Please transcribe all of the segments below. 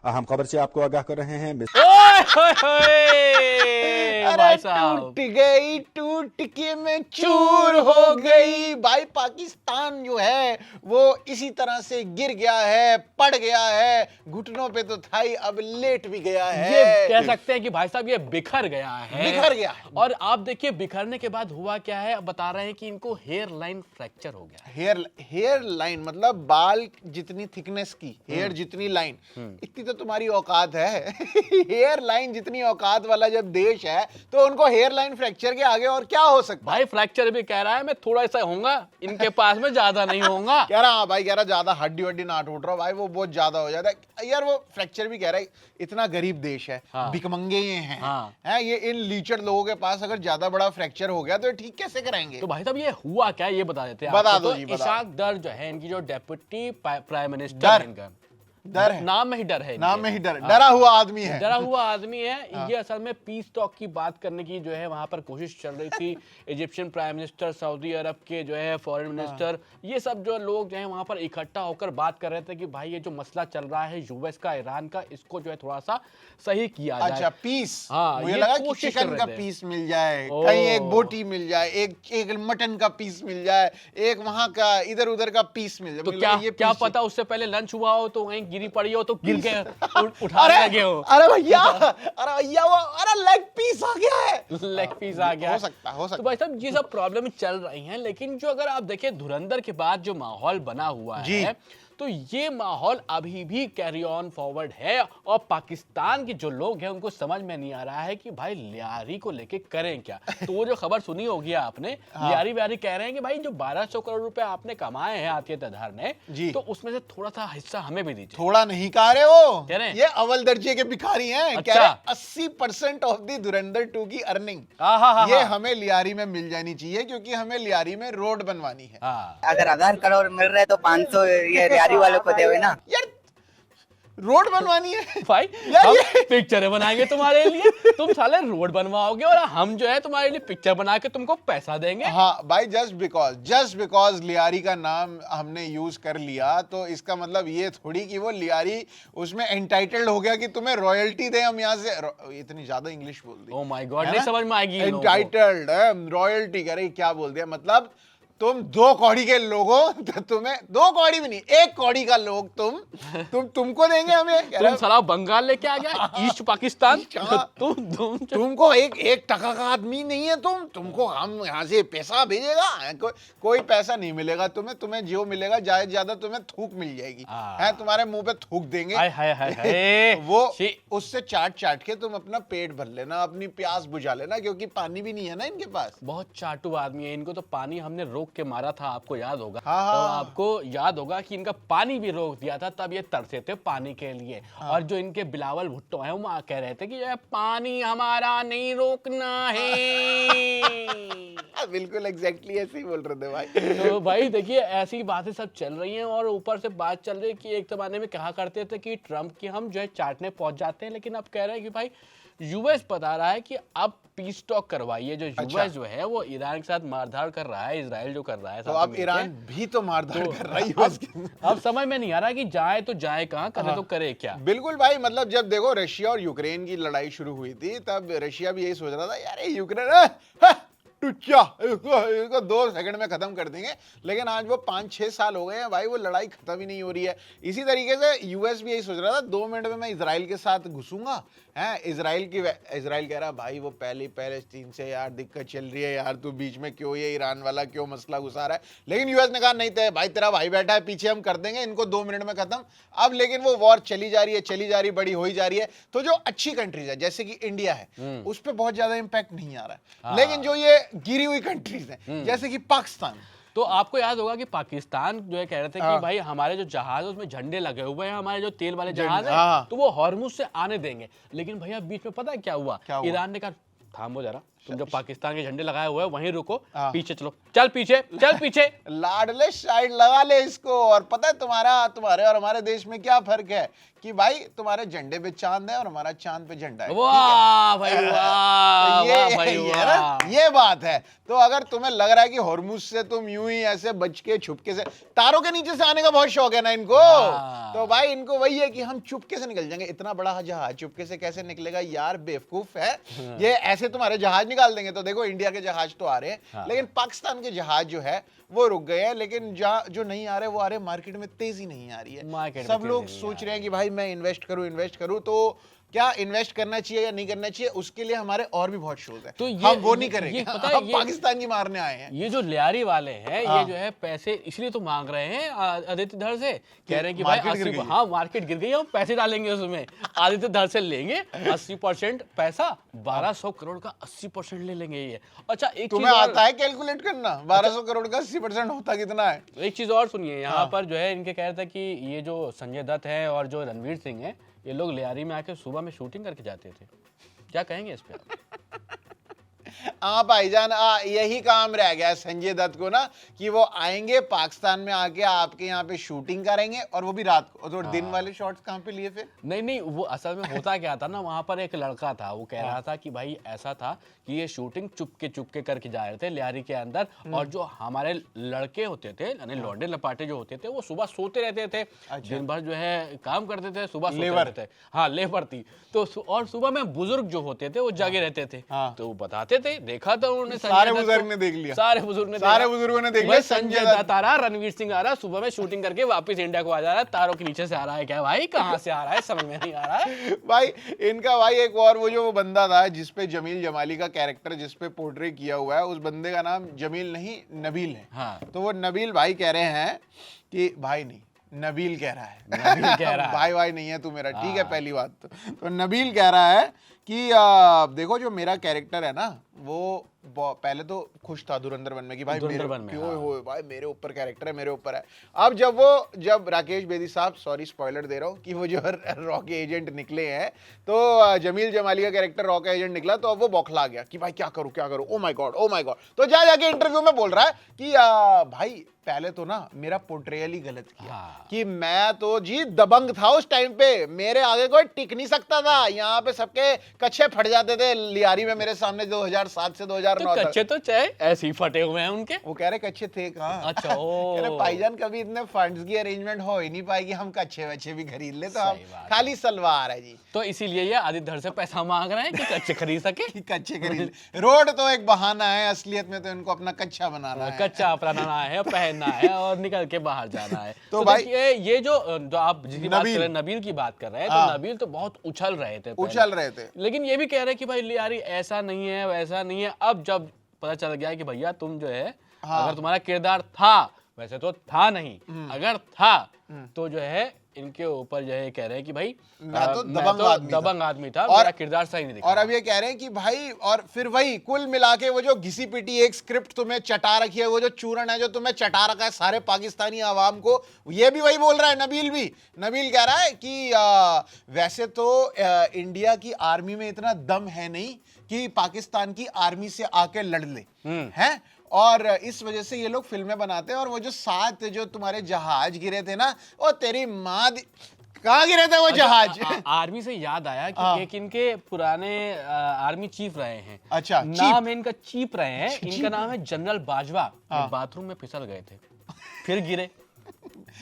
अहम खबर से आपको आगाह कर रहे हैं। भाई साहब टूट के मैं चूर हो गई। भाई पाकिस्तान जो है वो इसी तरह से गिर गया है, पड़ गया है, घुटनों पे तो था ही, अब लेट भी गया है। ये कह सकते हैं कि भाई साहब ये बिखर गया है, बिखर गया है। और आप देखिए बिखरने के बाद हुआ क्या है, अब बता रहे हैं कि इनको हेयर लाइन फ्रैक्चर हो गया। हेयर लाइन मतलब बाल जितनी थिकनेस की, हेयर जितनी लाइन, इतनी तो तुम्हारी औकात है। हेयर लाइन जितनी औकात वाला जब देश है तो उनको हेयर लाइन फ्रैक्चर के आगे और क्या हो सकता है। भाई फ्रैक्चर भी कह रहा है मैं थोड़ा सा होऊंगा, इनके पास में ज्यादा नहीं होऊंगा। कह रहा भाई, कह रहा ज्यादा हड्डी वड्डी ना टूट रहा भाई, वो बहुत ज्यादा हो जाता है यार। वो फ्रैक्चर भी कह रहा है, इतना गरीब देश है, हाँ। भिखमंगे ये हैं, हाँ। हैं ये, इन लीचर लोगों के पास अगर ज्यादा बड़ा फ्रैक्चर हो गया तो ठीक कैसे कराएंगे। तो भाई साहब ये हुआ क्या, ये बता देते हैं बता आपको। दो तो जी, बता। इशाक दर जो है इनकी जो डेप्यूटी प्राइम मिनिस्टर डर। है, इनका डर है, नाम में ही डर है, नाम में ही डर, डरा हुआ आदमी है। डरा हुआ आदमी है। ये असल में पीस टॉक की बात करने की जो है वहां पर कोशिश चल रही थी। इजिप्शियन प्राइम मिनिस्टर, सऊदी अरब के जो है फॉरेन मिनिस्टर, ये सब जो लोग जो है वहां पर इकट्ठा होकर बात कर रहे थे कि भाई ये जो मसला चल रहा है यूएस का, ईरान का, इसको जो है थोड़ा सा सही किया जाए। अच्छा पीस, हाँ, मुझे ये लगा कि कोशिश कर चिकन रहे का थे। पीस मिल जाए, कहीं एक बोटी मिल जाए, एक मटन का पीस मिल जाए, एक वहां का इधर उधर का पीस मिल जाए। तो मुझे क्या लगा ये क्या पीस पता उससे पहले लंच हुआ हो तो वहीं गिरी पड़ी हो तो गिर के उठा अरे लगे हो। अरे भैया, अरे भैया वो अरे लेग पीस आ गया है। लेग पीस आ गया। हो सकता हो तो सकता भाई साहब ये सब प्रॉब्लम चल रही हैं, लेकिन जो अगर आप देखें धुरंधर के बाद जो माहौल बना हुआ जी। है, तो ये माहौल अभी भी कैरी ऑन फॉरवर्ड है। और पाकिस्तान के जो लोग हैं उनको समझ में नहीं आ रहा है कि भाई लियारी को लेके करें क्या। तो वो जो खबर सुनी होगी आपने, हाँ। लियारी व्यारी कह रहे हैं कि भाई जो 1200 करोड़ रुपए आपने कमाए हैं आतिफ अजहर ने, जी। तो उसमें से थोड़ा सा हिस्सा हमें भी दीजिए। थोड़ा नहीं कह रहे वो, कह रहे हैं? ये अव्वल दर्जे के भिखारी हैं। अच्छा। कह रहे 80% ऑफ द धुरंधर 2 की अर्निंग ये हमें लियारी में मिल जानी चाहिए, क्योंकि हमें लियारी में रोड बनवानी है। हाँ। अगर 1000 करोड़ मिल रहे तो 500 ये रियारी वालों को देवे ना। यार रोड बनवानी है भाई यार, हम ये पिक्चरें बनाएंगे तुम्हारे लिए, तुम साले रोड बनवाओगे और हम जो है तुम्हारे लिए पिक्चर बना के तुमको पैसा देंगे। हाँ भाई, जस्ट बिकॉज लियारी का नाम हमने यूज कर लिया तो इसका मतलब ये थोड़ी कि वो लियारी उसमें एंटाइटल्ड हो गया कि तुम्हें रॉयल्टी दे। हम यहाँ से इतनी ज्यादा इंग्लिश बोल दी, ओह माय गॉड, नहीं समझ में आएगी इन लोगों को। एंटाइटल्ड रॉयल्टी कह रही, क्या बोल दिया, मतलब तुम 2 कौड़ी के लोगों तो तुम्हें 2 कौड़ी भी नहीं, 1 कौड़ी का लोग तुमको देंगे हमें। कह तुम रहा, साला बंगाल लेके आ गया, ईस्ट पाकिस्तान। हाँ। तुमको एक टका का आदमी नहीं है तुमको हम यहाँ से पैसा भेजेगा, कोई पैसा नहीं मिलेगा तुम्हें जो मिलेगा ज्यादा तुम्हें थूक मिल जाएगी, है तुम्हारे मुंह पे थूक देंगे। हाय हाय हाय हाय। वो छी। उससे चाट के तुम अपना पेट भर लेना, अपनी प्यास बुझा लेना, क्योंकि पानी भी नहीं है ना इनके पास। बहुत चाटू आदमी है, इनको तो पानी हमने रोक के मारा था, आपको याद होगा। हाँ, तो हाँ। आपको याद होगा कि इनका पानी भी रोक दिया था, तब ये तरसे थे पानी के लिए। और जो इनके बिलावल भुट्टो हैं वो कह रहे थे कि ये पानी हमारा नहीं रोकना है। बिल्कुल एग्जैक्टली ऐसे ही बोल रहे थे भाई। तो भाई देखिए ऐसी बातें सब चल रही हैं, और ऊपर से बात चल रही है कि एक जमाने में कहा करते थे कि ट्रम्प की हम जो है चाटने पहुंच जाते हैं, लेकिन अब कह रहे हैं कि भाई यूएस बता रहा है कि अब पीस टॉक करवाइए। जो यूएस जो है वो ईरान के साथ मारधाड़ कर रहा है, इजराइल जो कर रहा है, तो अब ईरान भी तो मारधाड़ कर रहा है यूएस के। अब समझ में नहीं आ रहा कि जाए तो जाए कहाँ, करे तो करे क्या। बिल्कुल भाई, मतलब जब देखो रशिया और यूक्रेन की लड़ाई शुरू हुई थी तब रशिया भी यही सोच रहा था, यार ये यूक्रेन इसको 2 सेकंड में खत्म कर देंगे, लेकिन आज वो 5-6 साल हो गए हैं भाई, वो लड़ाई खत्म ही नहीं हो रही है। इसी तरीके से यूएस भी यही सोच रहा था 2 मिनट में मैं इजराइल के साथ घुसूंगा, है इजराइल कह रहा भाई वो पहले पैलेस्टीन से यार दिक्कत चल रही है यार, तू बीच में क्यों ये ईरान वाला क्यों मसला घुसा रहा है। लेकिन यूएस ने कहा नहीं थे भाई, तेरा भाई बैठा है पीछे, हम कर देंगे इनको 2 मिनट में खत्म। अब लेकिन वो वॉर चली जा रही, बड़ी हो ही जा रही है। तो जो अच्छी कंट्रीज है जैसे कि इंडिया है उस पर बहुत ज्यादा इंपैक्ट नहीं आ रहा है, लेकिन जो ये गिरी हुई कंट्रीज हैं जैसे कि पाकिस्तान, तो आपको याद होगा कि पाकिस्तान जो है कह रहे थे कि भाई हमारे जो जहाज है उसमें झंडे लगे हुए हैं, हमारे जो तेल वाले जहाज है तो वो हॉर्मुज से आने देंगे। लेकिन भैया बीच में पता है क्या हुआ? ईरान ने कहा थामो जरा, तुम जो पाकिस्तान के झंडे लगाए हुए हैं वहीं रुको, हाँ। पीछे चलो, चल पीछे, चल पीछे। लाडले साइड लगा ले इसको। और पता है तुम्हारे और हमारे देश में क्या फर्क है कि भाई तुम्हारे झंडे पे चांद है और हमारा चांद पे झंडा है। वाह भाई वाह, ये वाह भाई ये ना, वाह। ये बात है। तो अगर तुम्हें लग रहा है कि हॉर्मुज से तुम यूं ही ऐसे बच के छुपके से, तारों के नीचे से आने का बहुत शौक है ना इनको, हाँ। तो भाई इनको वही है कि हम चुपके से निकल जाएंगे। इतना बड़ा जहाज चुपके से कैसे निकलेगा यार, बेवकूफ है। ये ऐसे तुम्हारे जहाज निकाल देंगे। तो देखो इंडिया के जहाज तो आ रहे हैं, लेकिन पाकिस्तान के जहाज जो है वो रुक गए हैं। लेकिन जो नहीं आ रहे वो आ रहे, मार्केट में तेजी नहीं आ रही है। मार्केट में सब तेजी लोग नहीं सोच रहे हैं कि भाई मैं इन्वेस्ट करूं। तो क्या इन्वेस्ट करना चाहिए या नहीं करना चाहिए, उसके लिए हमारे और भी बहुत शोज है। तो ये- हम वो नहीं ये करेंगे, पता है, हम ये- पाकिस्तान की मारने आए हैं। ये जो लियारी वाले हैं, हाँ। ये जो है पैसे इसलिए तो मांग रहे हैं आदित्य धर से, कह रहे हैं कि भाई मार्केट गिर 80, गई है। हाँ मार्केट गिर गई है, हम पैसे डालेंगे उसमें, आदित्य धर से लेंगे 80% पैसा, 1200 करोड़ का 80% ले लेंगे ये। अच्छा एक तुम्हें चीज और, आता है कैलकुलेट करना 1200 करोड़ का 80% होता कितना है? एक चीज और सुनिए, यहाँ पर जो है इनके कह रहे थे कि ये जो संजय दत्त है और जो रणवीर सिंह है, ये लोग लियारी में आके सुबह में शूटिंग करके जाते थे। क्या कहेंगे इस पे? हाँ भाईजान, यही काम रह गया है संजय दत्त को ना, कि वो आएंगे पाकिस्तान में आके आपके यहाँ पे शूटिंग करेंगे, और वो भी रात को। तो दिन वाले शॉट्स कहाँ पे लिए फिर? नहीं, वो असल में होता क्या था ना, वहां पर एक लड़का था, वो कह रहा था कि भाई ऐसा था कि ये शूटिंग चुपके करके जा रहे थे लियारी के अंदर, और जो हमारे लड़के होते थे, यानी लौंडे लपाटे जो होते थे, वो सुबह सोते रहते थे, दिन भर जो है काम करते थे, सुबह सोते लेबर। रहते थे। हाँ लेबर थी। तो और सुबह में बुजुर्ग जो होते थे वो जागे रहते थे। हाँ। तो वो बताते थे, देखा था उन्होंने संजय सारे दत्त बुजुर्ग को। ने देख लिया। सारे बुजुर्गों ने देख लिया भाई संजय संजय दत्त। दत्त आ रहा, रणवीर सिंह आ रहा, सुबह में शूटिंग करके वापस इंडिया को आ जा रहा है, तारों के नीचे से आ रहा है क्या भाई, कहाँ से आ रहा है समझ में नहीं आ रहा है। भाई इनका भाई एक और वो बंदा था जिसपे जमील जमाली का कैरेक्टर जिसपे पोर्ट्रे किया हुआ है, उस बंदे का नाम जमील नहीं नबील है। हाँ। तो वो नबील भाई कह रहे हैं कि भाई नहीं, नबील कह रहा है। नबील कह रहा है। भाई नहीं है तू मेरा, ठीक है पहली बात। तो नबील कह रहा है कि देखो जो मेरा कैरेक्टर है ना, वो पहले तो खुश था धुरंधर 1 में कि भाई धुरंधर मेरे 1 में, ओए हाँ। होए भाई मेरे ऊपर कैरेक्टर है, मेरे ऊपर है। अब जब राकेश बेदी साहब, सॉरी स्पॉइलर दे रहा हूँ, कि वो जो रॉ के एजेंट निकले हैं, तो जमील जमाली का कैरेक्टर रॉ का एजेंट निकला, तो अब वो बौखला गया कि भाई क्या करूं, ओ माय गॉड। तो जाके इंटरव्यू में बोल रहा है कि भाई पहले तो ना मेरा पोर्ट्रेयल ही गलत किया। हाँ। कि मैं तो जी दबंग था उस टाइम पे, मेरे आगे कोई टिक नहीं सकता था, यहाँ पे सबके कच्चे फट जाते थे लियारी में मेरे सामने 2007 से 2009 तो तक। कच्चे तो चाहे ऐसे ही फटे हुए हैं उनके। वो कह रहे कच्चे थे कहाँ? अच्छा, ओ। कह रहे भाईजान कभी इतने फंड्स की अरेंजमेंट हो ही नहीं पाएगी, हम कच्चे वच्चे भी खरीद ले, तो हम सही बात है। खाली सलवार है जी तो इसीलिए ये आदित्य धर से पैसा मांग रहे हैं कि कच्चे खरीद सके। कि कच्चे खरीद ले। रोड तो एक बहाना है, असलियत में तो इनको अपना कच्चा बनाना है। कच्चा अपनाना है, पहनना है और निकल के बाहर जाना है। तो तो भाई- देखिए ये जो आप जिसकी बात कर नबील। रहे हैं, नबील की बात कर रहे हैं, हाँ। तो नबील तो बहुत उछल रहे थे पहले। उछल रहे थे। लेकिन ये भी कह रहे हैं कि भाई लियारी ऐसा नहीं है, वैसा नहीं है। अब जब पता चल गया कि भैया तुम जो है, हाँ। अगर तुम्हारा किरदार था, वैसे तो था नहीं, अगर था तो जो है इनके ऊपर जो है कह रहे हैं कि भाई मैं तो मैं दबंग आदमी था, और- मेरा किरदार सही नहीं दिखा। और अब ये कह रहे हैं कि भाई, और फिर वही कुल मिला के वो जो घिसी पिटी एक स्क्रिप्ट तुम्हें चटा रखी है, वो जो चूरन है जो तुम्हें चटा रखा है सारे पाकिस्तानी आवाम को, ये भी वही बोल रहा है नबील भी। नबील कह रहा है कि वैसे तो इंडिया की आर्मी में इतना दम है नहीं कि पाकिस्तान की आर्मी से आके लड़ ले, हैं, और इस वजह से ये लोग फिल्में बनाते हैं। और वो जो 7 जो तुम्हारे जहाज गिरे थे ना, वो तेरी माँ कहाँ गिरे थे वो जहाज? आर्मी से याद आया कि एक इनके पुराने आर्मी चीफ रहे हैं। अच्छा, नाम इनका चीफ रहे हैं, इनका नाम है जनरल बाजवा। ये बाथरूम में फिसल गए थे, फिर गिरे,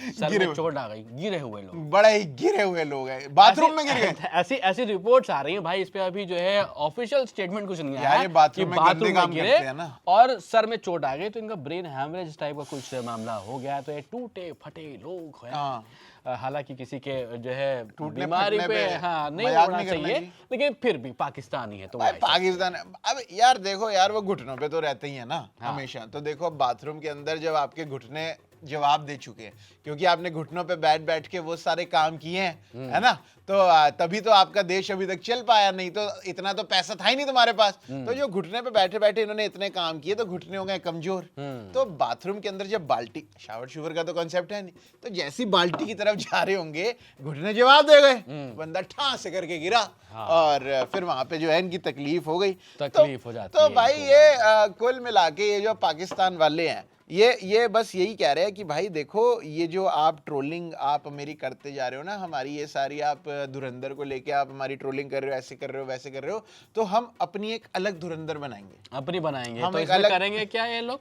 सर में चोट आ गई, गिरे हुए लोग, बड़े ही गिरे हुए लोग हैं, बाथरूम में गिर गए। ऐसी रिपोर्ट्स आ रही हैं भाई। इस पे अभी जो है ऑफिशियल स्टेटमेंट कुछ नहीं यार, आया ये बाथरूम में गंदे काम गिरे करते हैं ना। और सर में चोट आ गई, तो इनका ब्रेन हैमरेज टाइप का कुछ मामला हो गया। तो ये टूटे फटे लोग हैं। हाँ। हालांकि किसी के जो है टूटने बीमारी फटने पे पे हाँ नहीं मजाक होना नहीं करना चाहिए, जी। लेकिन फिर भी पाकिस्तानी है तो भाई वो ऐसा। पाकिस्तान, अब यार देखो यार, वो घुटनों पे तो रहते ही है ना हमेशा। तो देखो अब बाथरूम के अंदर जब आपके घुटने जवाब दे चुके हैं, क्योंकि आपने घुटनों पे बैठ बैठ के वो सारे काम किए हैं, है ना, तो तभी तो आपका देश अभी तक चल पाया, नहीं तो इतना तो पैसा था ही नहीं तुम्हारे पास। तो जो घुटने पे बैठे बैठे इन्होंने इतने काम किए तो घुटने हो गए कमजोर। तो बाथरूम के अंदर जब बाल्टी, शावर शुवर का तो कॉन्सेप्ट है नहीं, तो जैसी बाल्टी की तरफ जा रहे होंगे घुटने जवाब दे गए, बंदा ठां से करके गिरा। और फिर वहां पे जो है इनकी तकलीफ हो गई, तकलीफ हो जाती तो है भाई इनको। ये कुल मिला के ये जो पाकिस्तान वाले हैं ये बस यही कह रहे हैं कि भाई देखो, ये जो आप ट्रोलिंग आप मेरी करते जा रहे हो ना, हमारी ये सारी आप धुरंधर को लेके आप हमारी ट्रोलिंग कर रहे हो, ऐसे कर रहे हो, वैसे कर रहे हो, तो हम अपनी एक अलग धुरंधर बनाएंगे, अपनी बनाएंगे। हम तो एक इसमें अलग- करेंगे क्या ये लोग?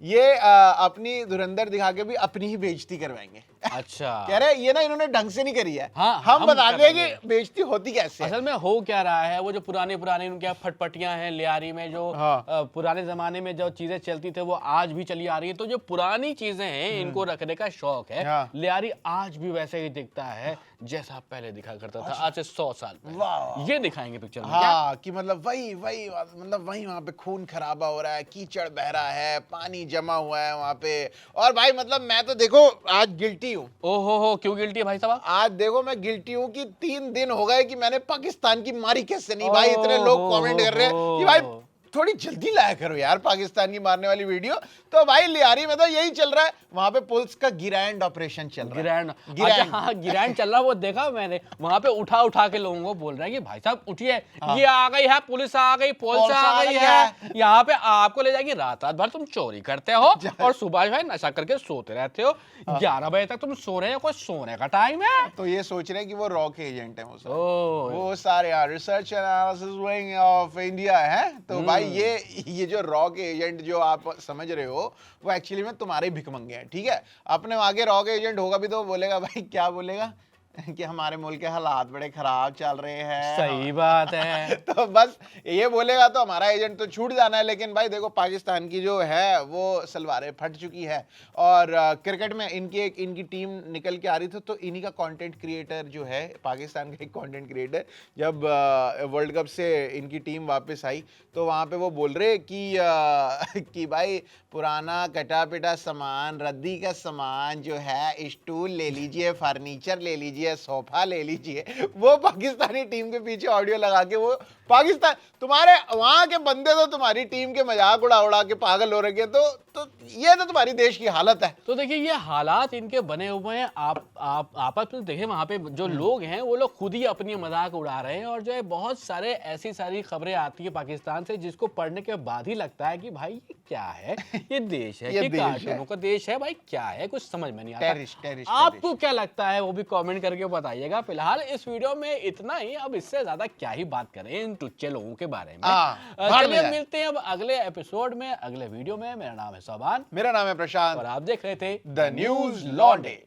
ये अपनी धुरंधर दिखा के भी अपनी ही बेइज्जती करवाएंगे। अच्छा, कह रहे ये ना इन्होंने ढंग से नहीं करी है, हाँ, हम हम बता कर दें देंगे। कि बेइज्जती होती कैसे है। असल में हो क्या रहा है, वो जो पुराने उनके यहाँ फटपटियां हैं लियारी में, जो हाँ। पुराने जमाने में जो चीजें चलती थी वो आज भी चली आ रही है। तो जो पुरानी चीजें हैं इनको रखने का शौक है। हाँ। लियारी आज भी वैसे ही दिखता है जैसा पहले दिखा करता था, आज से 100 साल वाह। पहले। ये दिखाएंगे पिक्चर में। क्या? हाँ, कि मतलब वही मतलब वही वहां पे खून खराबा हो रहा है, कीचड़ बह रहा है, पानी जमा हुआ है वहां पे। और भाई मतलब मैं तो देखो आज गिल्टी हूँ, ओहो, क्यों गिल्टी है भाई साहब? आज देखो मैं गिल्टी हूँ कि 3 दिन हो गए कि मैंने पाकिस्तान की मारी कैसे नहीं। भाई इतने लोग कमेंट कर रहे हैं कि भाई थोड़ी जल्दी लाया करो यार पाकिस्तान की मारने वाली वीडियो। तो भाई लियारी में तो यही चल रहा है, वहां पे पुलिस का गिरैंड ऑपरेशन चल रहा है। गिरैंड, गिरैंड। अच्छा, हाँ, गिरैंड चल रहा है, वो देखा मैंने। वहां पे उठा के लोगों को बोल रहा है कि भाई साहब उठिए, ये आ गई है पुलिस, आ गई पुलिस आ गई है, यहाँ पे आपको ले जाएगी। रात भर तुम चोरी करते हो और सुबह भाई नशा करके सोते रहते हो, 11 बजे तक तुम सो रहे हो, कोई सोने का टाइम है? तो ये सोच रहे हैं कि वो रॉ के एजेंट हैं वो सब। ओह, वो सारे research analysis wing of India है। तो भाई ये जो रॉ के एजेंट जो आप समझ रहे हो वो एक्चुअली में तुम्हारे भिखमंगे हैं, ठीक है। अपने आगे रॉ के एजेंट होगा भी तो बोलेगा, भाई क्या बोलेगा कि हमारे मुल्क के हालात बड़े खराब चल रहे हैं। सही बात है। तो बस ये बोलेगा तो हमारा एजेंट तो छूट जाना है। लेकिन भाई देखो पाकिस्तान की जो है वो सलवारें फट चुकी है। और क्रिकेट में इनकी टीम निकल के आ रही थी, तो इन्हीं का कंटेंट क्रिएटर जो है, पाकिस्तान का एक कंटेंट क्रिएटर, जब वर्ल्ड कप से इनकी टीम वापस आई तो वहाँ पे वो बोल रहे कि भाई पुराना कटा पिटा सामान, रद्दी का सामान जो है, स्टूल ले लीजिए, फर्नीचर ले लीजिए, सोफा ले लीजिए। वो पाकिस्तानी टीम के पीछे ऑडियो लगा के वो पाकिस्तान, तुम्हारे वहां के बंदे तो तुम्हारी टीम के मजाक उड़ा के पागल हो रखे। तो ये तो तुम्हारी देश की हालत है। तो देखिए ये हालात इनके बने हुए हैं। आप आपस में देखिए वहां पे जो लोग हैं वो लोग खुद ही अपनी मजाक उड़ा रहे हैं। और जो है बहुत सारे ऐसी सारी खबरें आती है पाकिस्तान से जिसको पढ़ने के बाद ही लगता है कि भाई ये क्या है, ये देश है ये कि देश कार्टूनों का देश है, भाई क्या है, कुछ समझ में नहीं आता। टेरिस आपको क्या लगता है वो भी कमेंट करके बताइएगा। फिलहाल इस वीडियो में इतना ही, अब इससे ज्यादा क्या ही बात करें इन टुच्चे लोगों के बारे में। चलिए मिलते हैं अब अगले एपिसोड में, अगले वीडियो में। मेरा नाम है सोबान, मेरा नाम है प्रशांत और आप देख रहे थे द न्यूज लॉन्डे।